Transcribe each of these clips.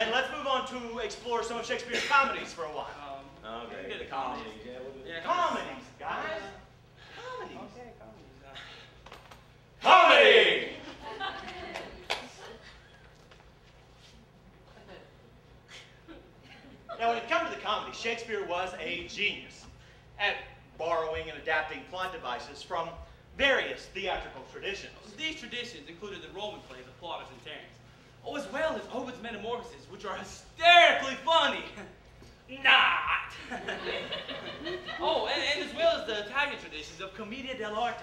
And let's move on to explore some of Shakespeare's comedies for a while. Okay, the comedies. Yeah, comedies, guys. Comedies. Okay, comedies. Comedy! Now, when it comes to the comedy, Shakespeare was a genius at borrowing and adapting plot devices from various theatrical traditions. These traditions included the Roman plays of Plautus and Terence, as well as Ovid's Metamorphoses, which are hysterically funny. Not! and as well as the Italian traditions of Commedia dell'arte.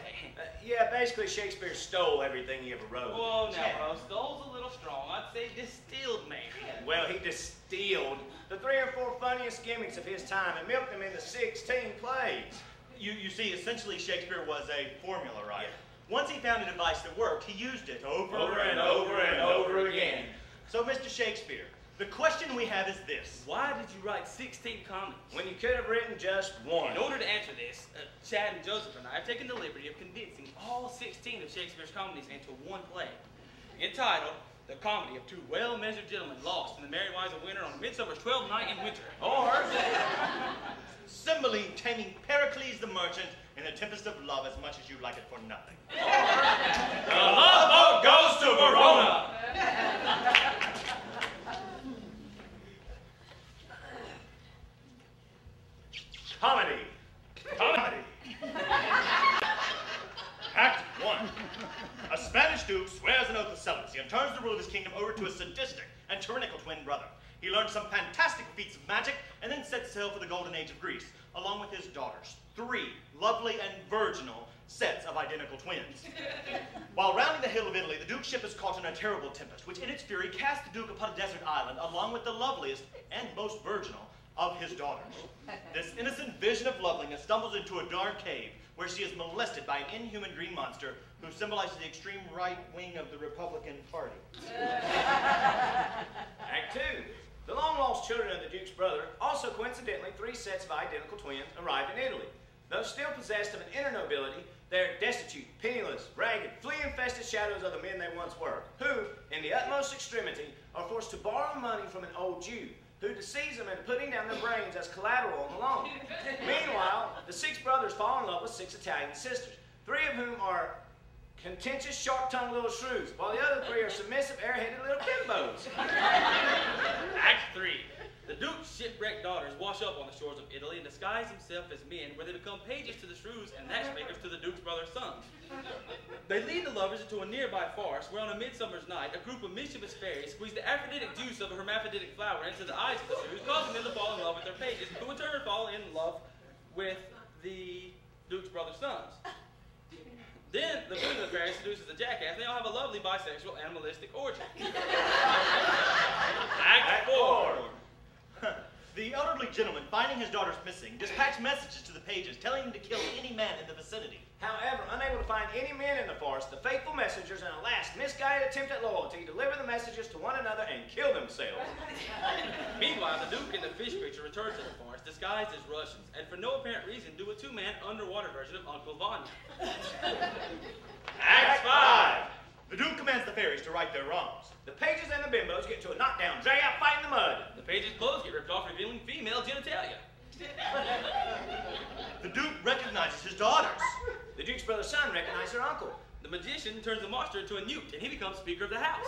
Yeah, basically Shakespeare stole everything he ever wrote. Whoa, now, stole's a little strong. I'd say distilled, man. Well, he distilled the 3 or 4 funniest gimmicks of his time and milked them into 16 plays. You see, essentially Shakespeare was a formula writer. Yeah. Once he found a device that worked, he used it over and over again. So, Mr. Shakespeare, the question we have is this. Why did you write 16 comedies? When you could have written just one. In order to answer this, Chad and Joseph and I have taken the liberty of condensing all 16 of Shakespeare's comedies into one play, entitled The Comedy of Two Well-Measured Gentlemen Lost in the Merry Wives of Winter on a Midsummer's 12th Night in Winter. Or Cymbeline taming Pericles the Merchant in A Tempest of Love as much as you like it for nothing. Or The Love Boat Goes to Verona. Comedy. Comedy. Act 1. A Spanish duke swears an oath of celibacy and turns the rule of his kingdom over to a sadistic and tyrannical twin brother. He learns some fantastic feats of magic and then sets sail for the golden age of Greece, along with his daughters. 3 lovely and virginal sets of identical twins. While rounding the hill of Italy, the duke's ship is caught in a terrible tempest, which in its fury casts the duke upon a desert island, along with the loveliest and most virginal of his daughters. This innocent vision of loveliness stumbles into a dark cave where she is molested by an inhuman green monster who symbolizes the extreme right wing of the Republican Party. Act 2. The long-lost children of the Duke's brother, also coincidentally 3 sets of identical twins, arrived in Italy. Though still possessed of an inner nobility, they're destitute, penniless, ragged, flea-infested shadows of the men they once were, who, in the utmost extremity, are forced to borrow money from an old Jew, who deceives them into putting down their brains as collateral on the loan. Meanwhile, the 6 brothers fall in love with 6 Italian sisters, 3 of whom are contentious, sharp-tongued little shrews, while the other 3 are submissive, air-headed little bimbos. Act 3. The duke's shipwrecked daughters wash up on the shores of Italy and disguise themselves as men, where they become pages to the shrews and matchmakers to the duke's brother's sons. They lead the lovers into a nearby forest where on a midsummer's night, a group of mischievous fairies squeeze the aphrodisiac juice of a hermaphroditic flower into the eyes of the shrews, causing them to fall in love with their pages, who in turn fall in love with the duke's brother's sons. Then, the queen of the fairies seduces the jackass, and they all have a lovely bisexual animalistic orgy. Act 4. The elderly gentleman, finding his daughters missing, dispatched messages to the pages telling them to kill any man in the vicinity. However, unable to find any men in the forest, the faithful messengers, in a last misguided attempt at loyalty, deliver the messages to one another and kill themselves. Meanwhile, the duke and the fish creature return to the forest, disguised as Russians, and for no apparent reason do a 2-man underwater version of Uncle Vanya. Act 5. The duke commands the fairies to right their wrongs. The pages and the bimbos get to a knockdown, drag-out fight in the mud. The pages' clothes get ripped off, revealing female genitalia. The duke recognizes his daughters. The duke's brother's son recognizes her uncle. The magician turns the monster into a newt, and he becomes Speaker of the House.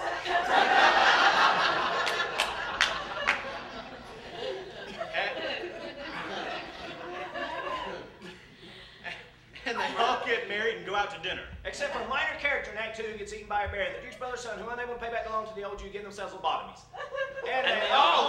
And they all get married and go out to dinner. Except for a minor character in Act 2 who gets eaten by a bear, and the duke's brother's son, who, unable to pay back the loan to the old Jew, give themselves lobotomies. And they all